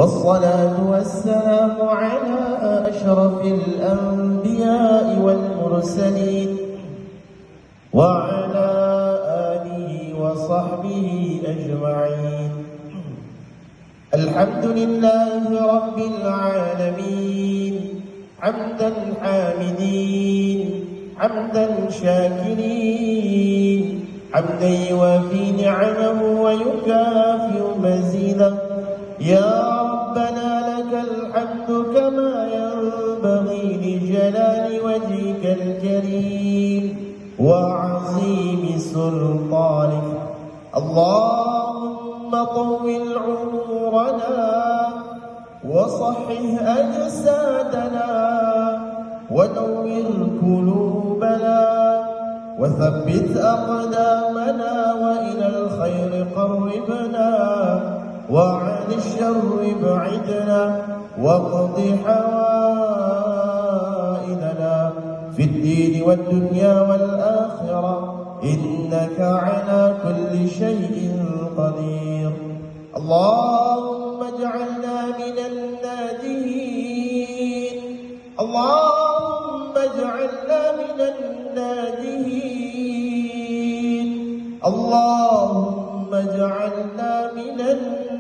والصلاة والسلام على أشرف الأنبياء والمرسلين وعلى آله وصحبه أجمعين. الحمد لله رب العالمين حمدا حامدين حمدا شاكرين، حمدا يوافي نعمه ويكافئ مزيده. يا ربنا لك الحمد كما ينبغي لجلال وجهك الكريم وعظيم سلطانك. اللهم طول عمرنا وصحح أجسادنا ونور قلوبنا وثبت أقدامنا وإلى الخير قربنا وعن الشر ابعدنا واقض حوائجنا في الدين والدنيا والآخرة إنك على كل شيء قدير. اللهم اجعلنا من الناجين، اللهم اجعلنا من الناجين، اللهم اجعلنا من الناجين.